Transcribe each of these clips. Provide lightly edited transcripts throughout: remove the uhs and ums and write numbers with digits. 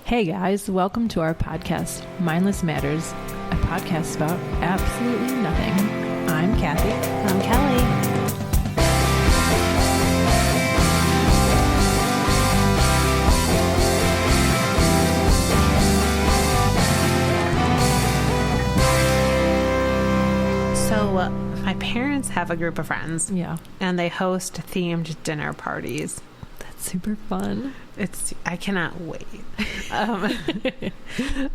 Hey guys, welcome to our podcast, Mindless Matters, a podcast about absolutely nothing. I'm Kathy. I'm Kelly. So my parents have a group of friends. Yeah. And they host themed dinner parties. That's super fun. I cannot wait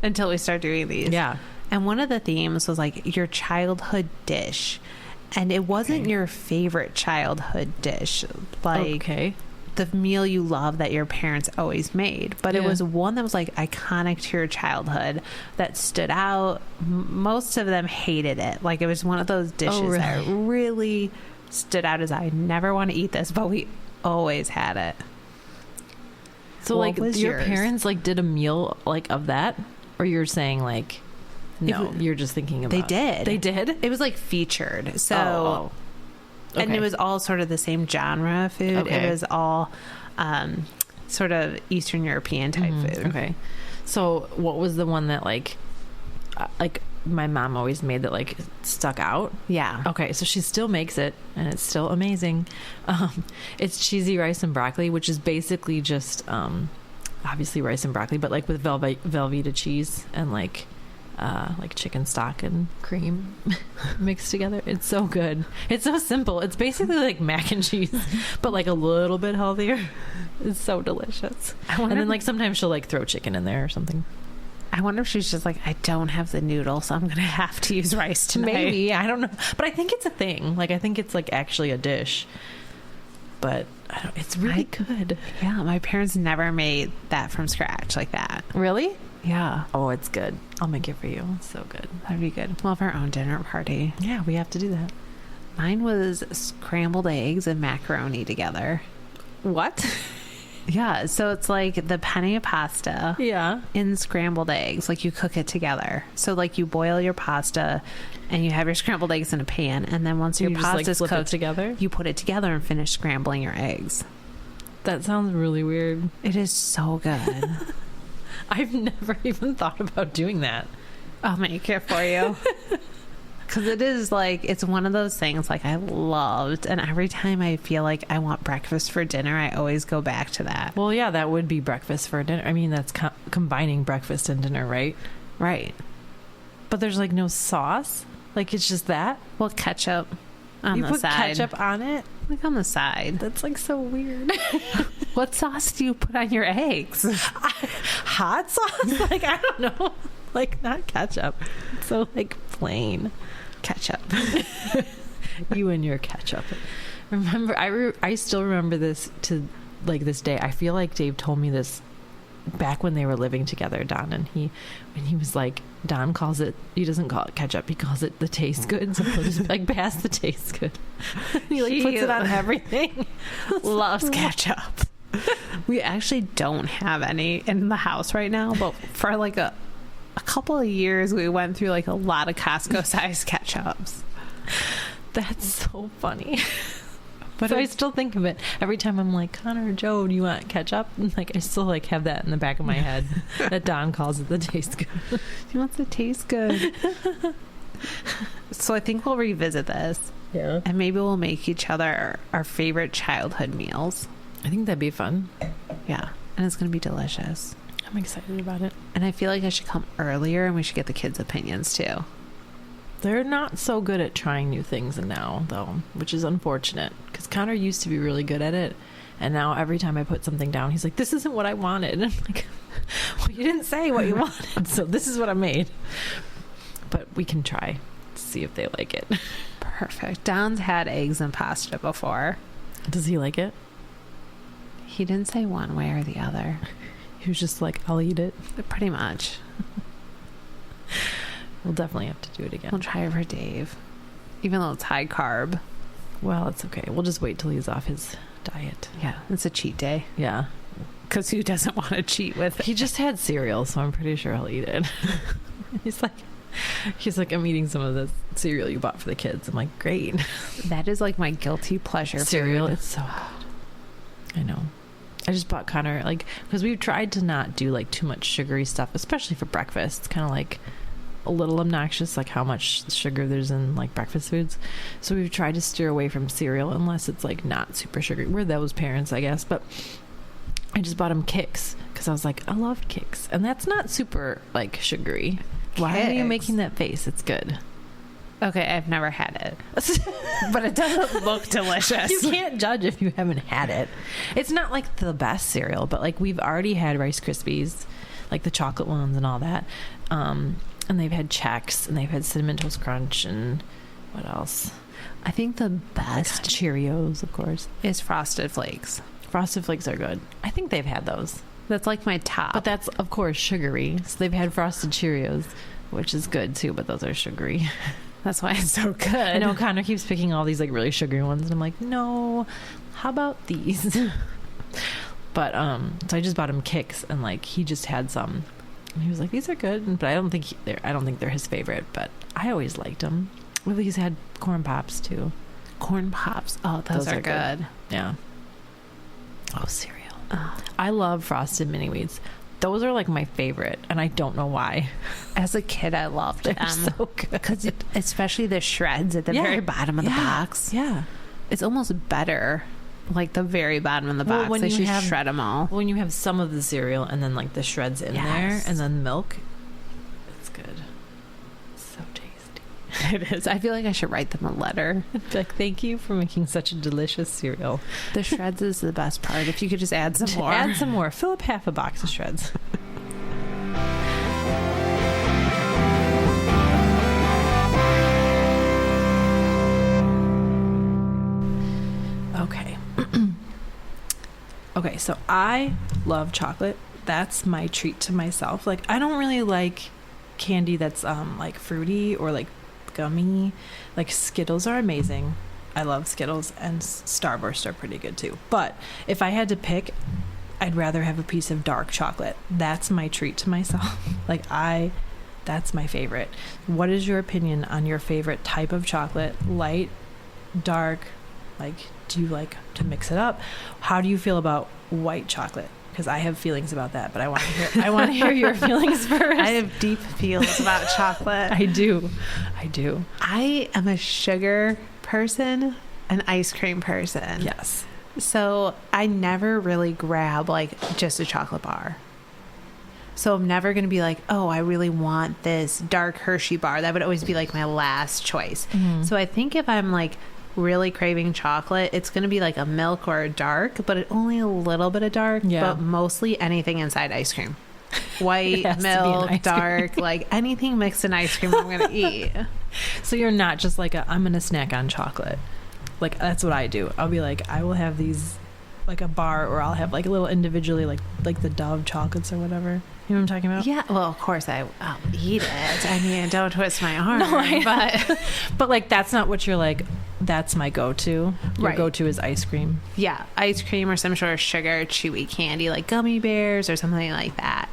until we start doing these. Yeah. And one of the themes was like your childhood dish. And it wasn't your favorite childhood dish. Like the meal you love that your parents always made. But it was one that was like iconic to your childhood that stood out. Most of them hated it. Like it was one of those dishes that really stood out as I never want to eat this, but we always had it. So like your parents like did a meal like of that, or you're saying like no, you're just thinking about they did it was like featured, so and it was all sort of the same genre of food. It was all sort of Eastern European type food. So what was the one that like my mom always made that like stuck out? So she still makes it and it's still amazing. It's cheesy rice and broccoli, which is basically just obviously rice and broccoli, but like with Velveeta cheese and like chicken stock and cream mixed together. It's so good. It's so simple. It's basically like mac and cheese, but like a little bit healthier. It's so delicious. And then like sometimes she'll like throw chicken in there or something. I wonder if she's just like, I don't have the noodle, so I'm going to have to use rice tonight. Maybe. I don't know. But I think it's a thing. Like, I think it's like actually a dish. But it's really good. Yeah. My parents never made that from scratch like that. Really? Yeah. Oh, it's good. I'll make it for you. It's so good. That'd be good. We'll have our own dinner party. Yeah, we have to do that. Mine was scrambled eggs and macaroni together. What? Yeah, so it's like the penne pasta in scrambled eggs. Like you cook it together. So like you boil your pasta and you have your scrambled eggs in a pan, and then once your pasta is cooked together, you put it together and finish scrambling your eggs. That sounds really weird. It is so good. I've never even thought about doing that. I'll make it for you. Because it is like, it's one of those things like I loved. And every time I feel like I want breakfast for dinner, I always go back to that. Well, yeah, that would be breakfast for dinner. I mean, that's combining breakfast and dinner, right? Right. But there's like no sauce? Like it's just that? Well, ketchup on the side. You put ketchup on it? Like on the side. That's like so weird. What sauce do you put on your eggs? Hot sauce? Like, I don't know. Like, not ketchup. So like plain ketchup. You and your ketchup. Remember, I still remember this to like this day. I feel like Dave told me this back when they were living together, Don, and when he was like, Don calls it, he doesn't call it ketchup, he calls it the taste good. So he'll just like pass the taste good. He like puts it on everything. Loves ketchup. We actually don't have any in the house right now, but for like a couple of years we went through like a lot of Costco sized ketchups. That's so funny. But so I still think of it every time I'm like, Connor, Joe, do you want ketchup? And like I still like have that in the back of my head that Don calls it the taste good. He wants to taste good. So I think we'll revisit this. Yeah. And maybe we'll make each other our favorite childhood meals. I think that'd be fun. Yeah. And it's going to be delicious. I'm excited about it. And I feel like I should come earlier and we should get the kids' opinions too. They're not so good at trying new things now, though, which is unfortunate because Connor used to be really good at it. And now every time I put something down, he's like, this isn't what I wanted. And I'm like, well, you didn't say what you wanted. So this is what I made. But we can try to see if they like it. Perfect. Don's had eggs and pasta before. Does he like it? He didn't say one way or the other. He was just like, I'll eat it. Pretty much. We'll definitely have to do it again. We'll try it for Dave. Even though it's high carb. Well, it's okay. We'll just wait till he's off his diet. Yeah, it's a cheat day. Yeah. Because who doesn't want to cheat with it? He just had cereal, so I'm pretty sure he'll eat it. He's like, I'm eating some of the cereal you bought for the kids. I'm like, great. That is like my guilty pleasure cereal. Food. It's so good. I know. I just bought Connor, like, because we've tried to not do like too much sugary stuff, especially for breakfast. It's kind of like a little obnoxious, like how much sugar there's in like breakfast foods. So we've tried to steer away from cereal unless it's like not super sugary. We're those parents, I guess. But I just bought him Kix because I was like, I love Kix, and that's not super like sugary. Why are you making that face? It's good. Okay, I've never had it, but it doesn't look delicious. You can't judge if you haven't had it. It's not like the best cereal, but like we've already had Rice Krispies, like the chocolate ones and all that. And they've had Chex, and they've had Cinnamon Toast Crunch, and what else? I think the best Cheerios, of course, is Frosted Flakes. Frosted Flakes are good. I think they've had those. That's like my top. But that's, of course, sugary. So they've had Frosted Cheerios, which is good too, but those are sugary. That's why it's so good. I know Connor keeps picking all these like really sugary ones, and I'm like, no, how about these? But so I just bought him Kix, and like he just had some, and he was like, these are good, but I don't think they're his favorite, but I always liked them. Well, he's had corn pops too. Corn pops, oh, those are good. Yeah. Oh, cereal. Oh. I love Frosted Mini Wheats. Those are like my favorite, and I don't know why. As a kid, I loved them. They're so good. Because especially the shreds at the very bottom of the box. Yeah. It's almost better, like the very bottom of the box. When you shred them all. When you have some of the cereal and then like the shreds in there, and then milk, it's good. It's so tasty. It is. I feel like I should write them a letter. Like, thank you for making such a delicious cereal. The shreds is the best part. If you could just add some more. Add some more. Fill up half a box of shreds. Okay. Okay, so I love chocolate. That's my treat to myself. Like, I don't really like candy that's like fruity or like gummy. Like Skittles are amazing. I love Skittles, and Starburst are pretty good too. But if I had to pick, I'd rather have a piece of dark chocolate. That's my treat to myself. Like that's my favorite. What is your opinion on your favorite type of chocolate? Light, dark? Like, do you like to mix it up? How do you feel about white chocolate? Because I have feelings about that, but I want to hear your feelings first. I have deep feelings about chocolate. I do. I am a sugar person, an ice cream person. Yes. So I never really grab like just a chocolate bar. So I'm never going to be like, oh, I really want this dark Hershey bar. That would always be like my last choice. Mm-hmm. So I think if I'm like really craving chocolate, it's going to be like a milk or a dark, but only a little bit of dark, but mostly anything inside ice cream. White, milk, dark, like anything mixed in ice cream I'm going to eat. So you're not just like I'm going to snack on chocolate. Like, that's what I do. I'll be like, I will have these like a bar, or I'll have like a little individually like the Dove chocolates or whatever. You know what I'm talking about? Yeah. Well, of course I'll eat it. I mean, don't twist my arm. But like, that's not what you're like, that's my go-to. Your go-to is ice cream. Yeah. Ice cream or some sort of sugar, chewy candy, like gummy bears or something like that.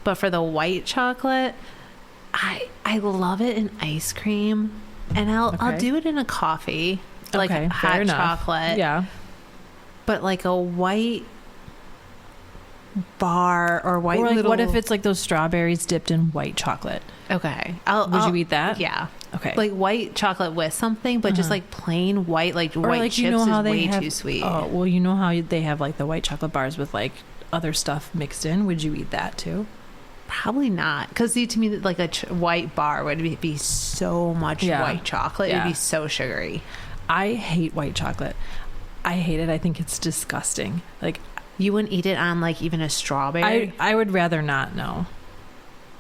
But for the white chocolate, I love it in ice cream, and I'll do it in a coffee, like hot chocolate. Yeah. But like a white bar or white, or like what if it's like those strawberries dipped in white chocolate? Okay. Would you eat that? Yeah. Okay. Like white chocolate with something, but just like plain white, like or white like, chips, you know how is way too sweet. Oh, well, you know how they have like the white chocolate bars with like other stuff mixed in? Would you eat that too? Probably not, because see, to me, like a white bar would be so much white chocolate. It would be so sugary. I hate white chocolate. I hate it. I think it's disgusting. Like, you wouldn't eat it on like even a strawberry? I would rather not. No.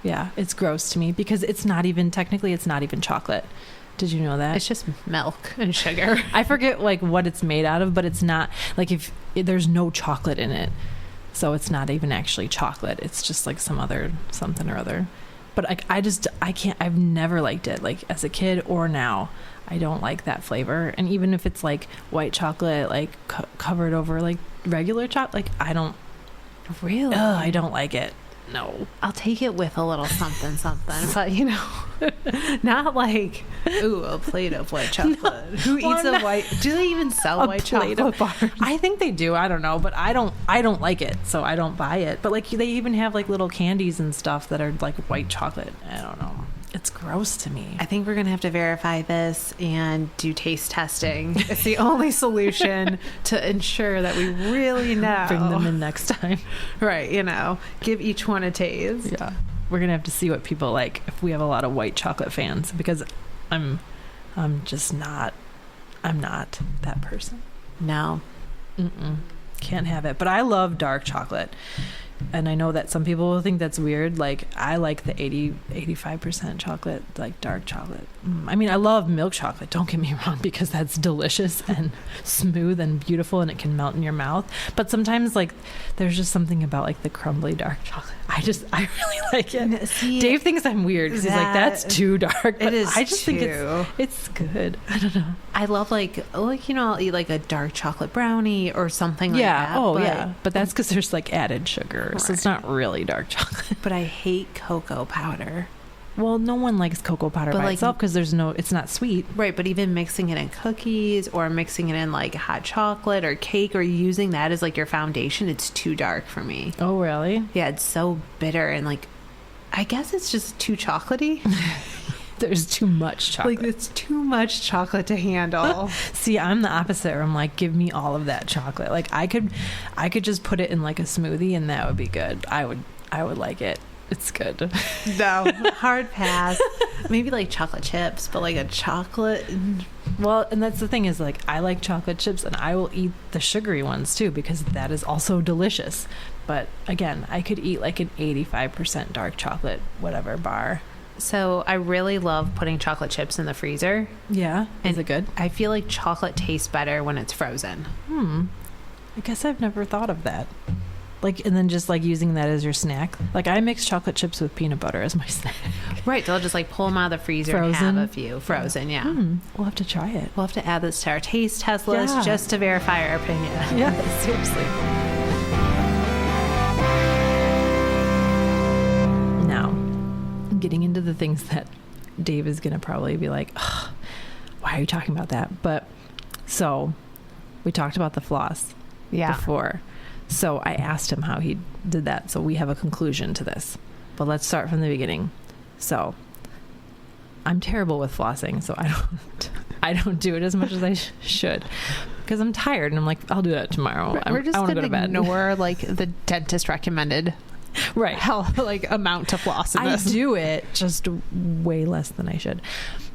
Yeah, it's gross to me because it's not even chocolate. Did you know that? It's just milk and sugar. I forget like what it's made out of, but it's not like if there's no chocolate in it. So it's not even actually chocolate. It's just like something or other. But I can't, I've never liked it. Like as a kid or now, I don't like that flavor. And even if it's like white chocolate, like covered over like regular chocolate, like I don't. Really? I don't like it. No. I'll take it with a little something, but not like, ooh, a plate of white chocolate. No. Who eats a white? Do they even sell white chocolate bars? I think they do. I don't know, but I don't like it, so I don't buy it. But like they even have like little candies and stuff that are like white chocolate. I don't know. It's gross to me. I think we're going to have to verify this and do taste testing. It's the only solution to ensure that we really know. Bring them in next time. Right, give each one a taste. Yeah. We're going to have to see what people like if we have a lot of white chocolate fans, because I'm not that person. No. Can't have it. But I love dark chocolate. And I know that some people will think that's weird. Like, I like the 85% chocolate, like dark chocolate. I mean, I love milk chocolate, don't get me wrong, because that's delicious and smooth and beautiful and it can melt in your mouth. But sometimes, like, there's just something about, like, the crumbly dark chocolate. I really like it. See, Dave thinks I'm weird because he's like, that's too dark. But it is. I just think it's good. I don't know. I love, I'll eat, like, a dark chocolate brownie or something like that. Yeah. But that's because there's, like, added sugar. Right. So it's not really dark chocolate. But I hate cocoa powder. Well, no one likes cocoa powder by itself because it's not sweet. Right, but even mixing it in cookies or mixing it in like hot chocolate or cake or using that as like your foundation, it's too dark for me. Oh, really? Yeah, it's so bitter and like, I guess it's just too chocolatey. There's too much chocolate. Like, it's too much chocolate to handle. See, I'm the opposite. I'm like, give me all of that chocolate. Like, I could just put it in like a smoothie and that would be good. I would like it. It's good. No, hard pass. Maybe like chocolate chips, but like a chocolate. Well, and that's the thing is like I like chocolate chips and I will eat the sugary ones too because that is also delicious. But again, I could eat like an 85% dark chocolate whatever bar. So I really love putting chocolate chips in the freezer. Yeah. Is it good? I feel like chocolate tastes better when it's frozen. I guess I've never thought of that. Like, and then just like using that as your snack. Like, I mix chocolate chips with peanut butter as my snack. Right. They'll just like pull them out of the freezer and have a few frozen. Yeah. We'll have to try it. We'll have to add this to our taste test list just to verify our opinion. Yeah, seriously. Now, getting into the things that Dave is going to probably be like, why are you talking about that? But so we talked about the floss before. So I asked him how he did that. So we have a conclusion to this. But let's start from the beginning. So I'm terrible with flossing, so I don't do it as much as I should because I'm tired and I'm like, I'll do that tomorrow. We're just going to ignore like the dentist recommended amount to floss in this. I do it just way less than I should.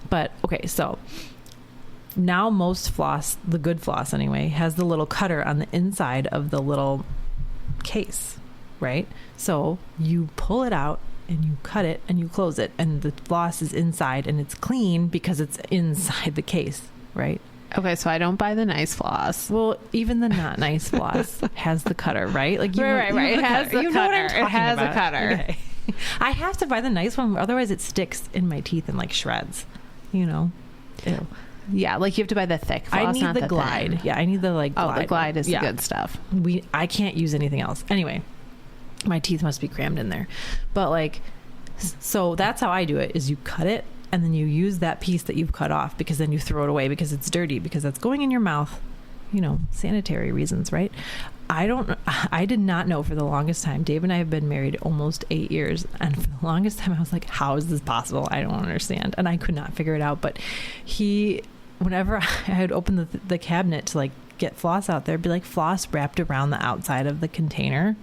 But okay, so now most floss, the good floss anyway, has the little cutter on the inside of the little case, right? So you pull it out and you cut it and you close it and the floss is inside and it's clean because it's inside the case, right? Okay, so I don't buy the nice floss. Well, even the not nice floss has the cutter, right? Like right. It has the cutter. It has a cutter. Okay. I have to buy the nice one, otherwise it sticks in my teeth and like shreds, Ew. Yeah, like you have to buy the thick floss, I need not the glide. Thin. Yeah, I need the like glide. Oh, the glide is the good stuff. I can't use anything else. Anyway, my teeth must be crammed in there. But like, so that's how I do it is you cut it and then you use that piece that you've cut off because then you throw it away because it's dirty because that's going in your mouth, sanitary reasons, right? I did not know for the longest time. Dave and I have been married almost 8 years. And for the longest time, I was like, how is this possible? I don't understand. And I could not figure it out. But whenever I had opened the cabinet to like get floss out there, it'd be like floss wrapped around the outside of the container.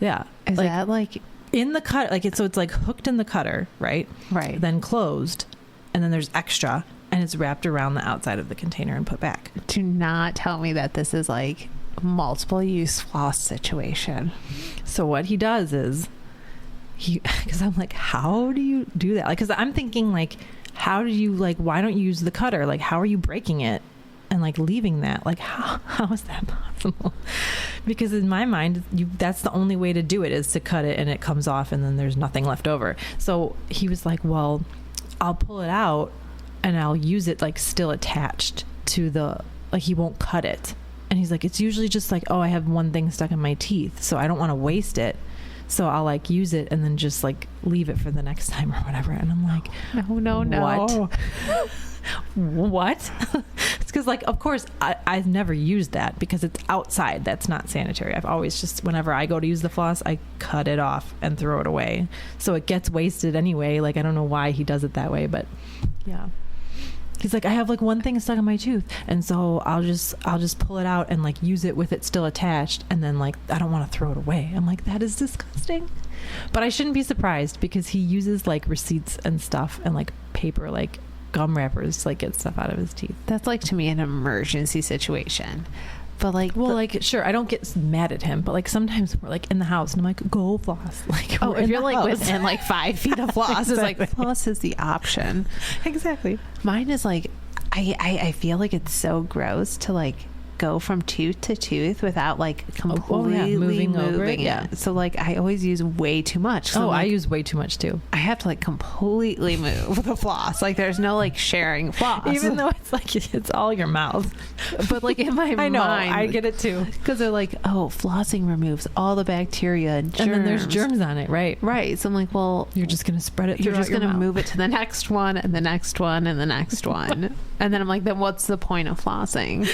Yeah. Is that like in the cut? Like it's like hooked in the cutter, right? Right. Then closed. And then there's extra. And it's wrapped around the outside of the container and put back. Do not tell me that this is like multiple use floss situation. So what he does is because I'm like, how do you do that? Like, because I'm thinking like, how do you like, why don't you use the cutter? Like, how are you breaking it and like leaving that? Like, how is that possible? Because in my mind, that's the only way to do it is to cut it and it comes off and then there's nothing left over. So he was like, well, I'll pull it out and I'll use it like still attached to he won't cut it. And he's like, it's usually just like, oh, I have one thing stuck in my teeth, so I don't want to waste it. So I'll like use it and then just like leave it for the next time or whatever. And I'm like, no. What? It's because like, of course, I've never used that because it's outside. That's not sanitary. I've always just, whenever I go to use the floss, I cut it off and throw it away. So it gets wasted anyway. Like, I don't know why he does it that way, but yeah. He's like, I have like one thing stuck in my tooth, and so I'll just pull it out and like use it with it still attached, and then like I don't want to throw it away. I'm like, that is disgusting. But I shouldn't be surprised because he uses like receipts and stuff and like paper, like gum wrappers to like get stuff out of his teeth. That's like, to me, an emergency situation. But like, well, like, sure, I don't get mad at him, but like sometimes we're like in the house and I'm like, go floss. Like, oh, if you're like within like 5 feet of floss, exactly. It's like floss is the option. Exactly. Mine is like, I feel like it's so gross to like go from tooth to tooth without like completely moving over it. Yeah. So like I always use way too much. Oh, like, I use way too much too. I have to like completely move the floss. Like there's no like sharing floss. Even though it's like it's all your mouth. But like in my I know, mind. I get it too. Because they're like, oh, flossing removes all the bacteria and germs. And then there's germs on it, right? Right. So I'm like, well, you're just going to spread it throughout your mouth. You're just going to move it to the next one and the next one and the next one. And then I'm like, then what's the point of flossing?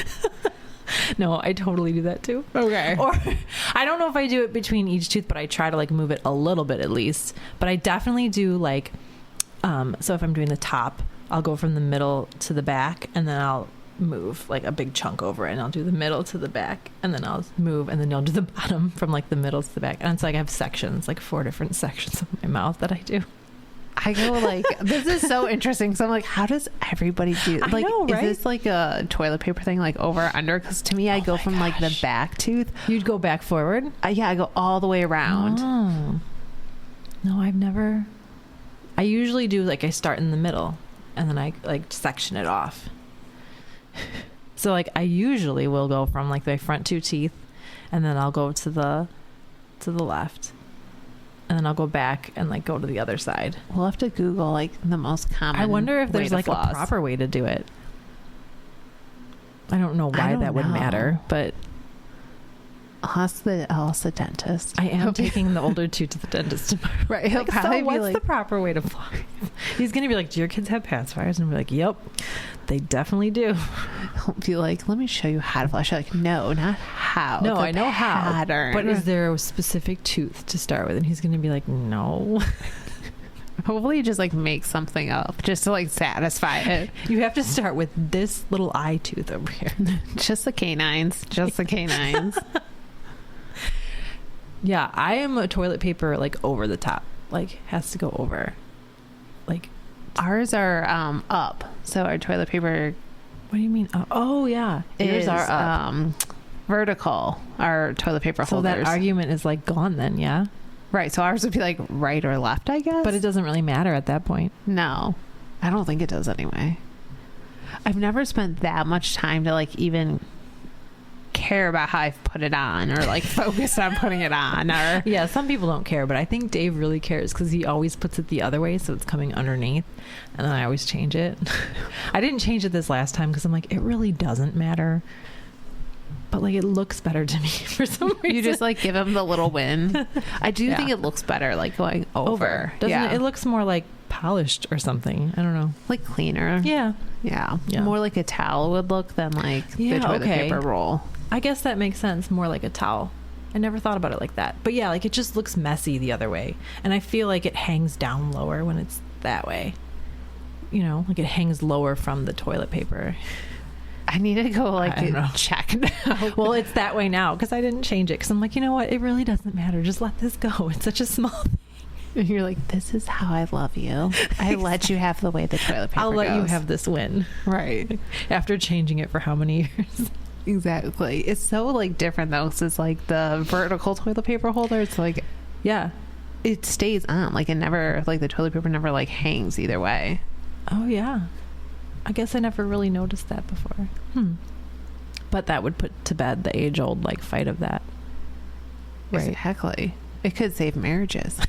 No, I totally do that too. Okay. Or I don't know if I do it between each tooth, but I try to like move it a little bit at least. But I definitely do like, so if I'm doing the top, I'll go from the middle to the back and then I'll move like a big chunk over it and I'll do the middle to the back and then I'll move and then I'll do the bottom from like the middle to the back. And it's like I have sections, like 4 different sections of my mouth that I do. I go like, this is so interesting. So I'm like, how does everybody do? Like, I know, right? Is this like a toilet paper thing, like over or under? Because to me, I go from like the back tooth. You'd go back forward? Yeah, I go all the way around. Oh. No, I've never. I usually do like I start in the middle and then I like section it off. So like I usually will go from like my front 2 teeth and then I'll go to the left. And then I'll go back and like go to the other side. We'll have to Google like the most common. I wonder if there's like a proper way to do it. I don't know why that would matter, but I'll ask the dentist. I am taking the older 2 to the dentist tomorrow. Right. He'll like, probably so what's like, the proper way to floss? He's going to be like, do your kids have pacifiers? And I'll be like, yep, they definitely do. He'll be like, let me show you how to floss. You're like, no, not how. No, I know pattern. how. But is there a specific tooth to start with? And he's going to be like, no. Hopefully you just like make something up just to like satisfy it. You have to start with this little eye tooth over here. Just the canines. Just the canines. Yeah, I am a toilet paper like over the top, like has to go over. Like ours are up. So our toilet paper. What do you mean? Oh yeah, yours are up. Vertical. Our toilet paper holders. So that argument is like gone then, yeah. Right. So ours would be like right or left, I guess. But it doesn't really matter at that point. No, I don't think it does anyway. I've never spent that much time to like even care about how I've put it on or like focus on putting it on. Or yeah, some people don't care, but I think Dave really cares because he always puts it the other way, so it's coming underneath, and then I always change it. I didn't change it this last time because I'm like, it really doesn't matter, but like it looks better to me for some reason. You just like give him the little win. I do think it looks better like going over. Doesn't it? It looks more like polished or something. I don't know, like cleaner. Yeah. More like a towel would look than like the toilet paper roll. I guess that makes sense. More like a towel. I never thought about it like that. But yeah, like it just looks messy the other way. And I feel like it hangs down lower when it's that way. You know, like it hangs lower from the toilet paper. I need to go like check now. Well, it's that way now because I didn't change it. Because I'm like, you know what? It really doesn't matter. Just let this go. It's such a small thing. And you're like, this is how I love you. I let you have the way the toilet paper I'll let goes. you have this win. Right. After changing it for how many years? Exactly. It's so like different though, because it's like the vertical toilet paper holder. It's like, yeah, it stays on. Like it never, like the toilet paper never like hangs either way. Oh yeah, I guess I never really noticed that before. But that would put to bed the age old like fight of that. Right. Exactly. It could save marriages.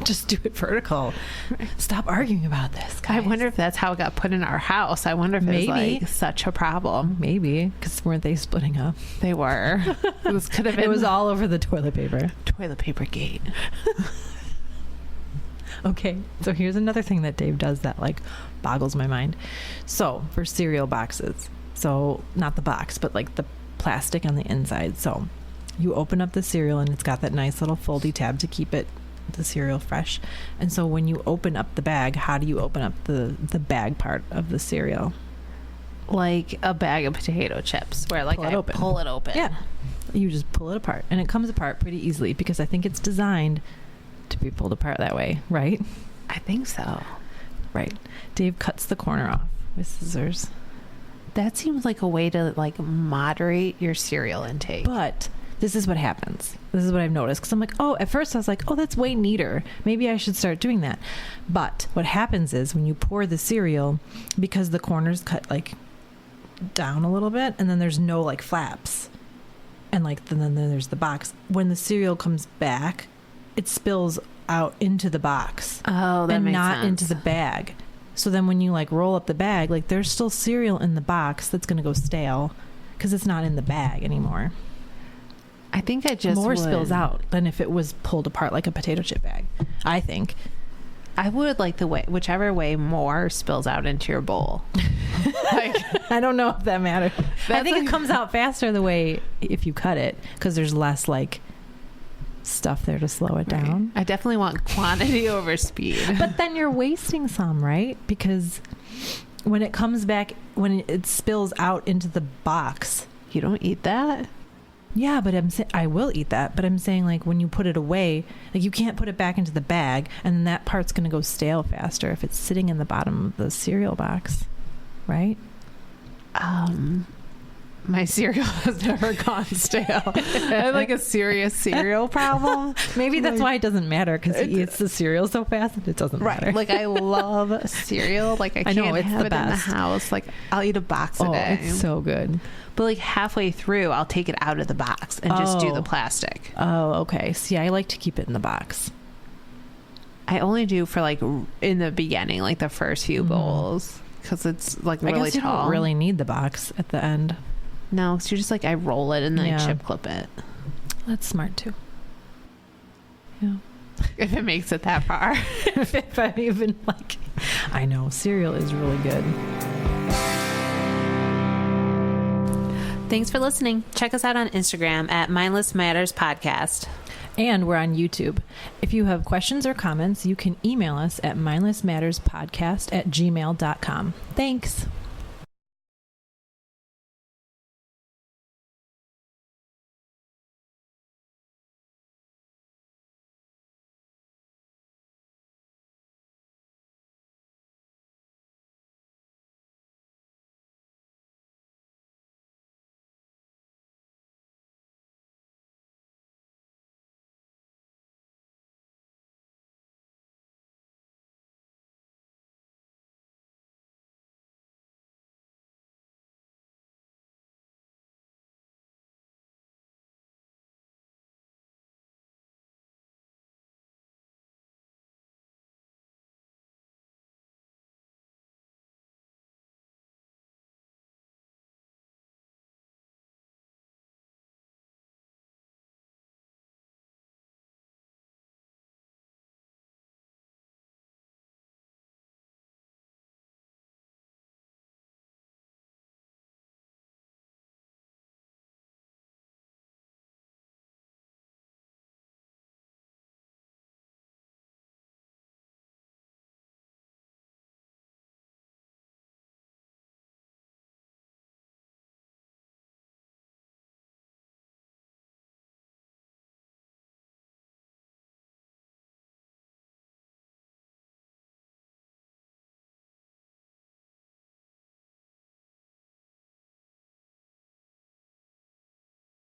Just do it vertical. Stop arguing about this, guys. I wonder if that's how it got put in our house. I wonder if it's like such a problem. Maybe, because weren't they splitting up? They were. It was all over the toilet paper. Toilet paper gate. Okay, so here's another thing that Dave does that like boggles my mind. So for cereal boxes, so not the box, but like the plastic on the inside. So you open up the cereal and it's got that nice little foldy tab to keep the cereal fresh. And so when you open up the bag, how do you open up the bag part of the cereal? Like a bag of potato chips where like I pull it open. Yeah. You just pull it apart and it comes apart pretty easily because I think it's designed to be pulled apart that way, right? I think so. Right. Dave cuts the corner off with scissors. That seems like a way to like moderate your cereal intake. But this is what happens. This is what I've noticed. Because I'm like, oh, at first I was like, oh, that's way neater. Maybe I should start doing that. But what happens is when you pour the cereal, because the corners cut like down a little bit, and then there's no like flaps, and like then there's the box. When the cereal comes back, it spills out into the box. Oh, that and makes not sense. into the bag. So then when you like roll up the bag, like there's still cereal in the box that's going to go stale because it's not in the bag anymore. I think I just more spills out than if it was pulled apart like a potato chip bag. I think I would like the way, whichever way more spills out into your bowl. Like, I don't know if that matters. I think it comes out faster the way if you cut it because there's less like stuff there to slow it down. I definitely want quantity over speed. But then you're wasting some, right? Because when it comes back, when it spills out into the box, you don't eat that. Yeah, but I will eat that. But I'm saying like when you put it away, like you can't put it back into the bag, and then that part's going to go stale faster if it's sitting in the bottom of the cereal box, right? My cereal has never gone stale. I have like a serious cereal problem. Maybe that's why it doesn't matter because he eats the cereal so fast that it doesn't matter. Like I love cereal. Like I can't have it in the house. Like I'll eat a box a day. It's so good. But like halfway through, I'll take it out of the box and just do the plastic. Oh, okay. See, I like to keep it in the box. I only do for like in the beginning, like the first few bowls, because it's like really I guess you tall. don't really need the box at the end. No, so you just like I roll it and then I chip clip it. That's smart too. Yeah. If it makes it that far. If I'm even like, I know cereal is really good. Thanks for listening. Check us out on Instagram at Mindless Matters Podcast. And we're on YouTube. If you have questions or comments, you can email us at mindlessmatterspodcast@gmail.com. Thanks.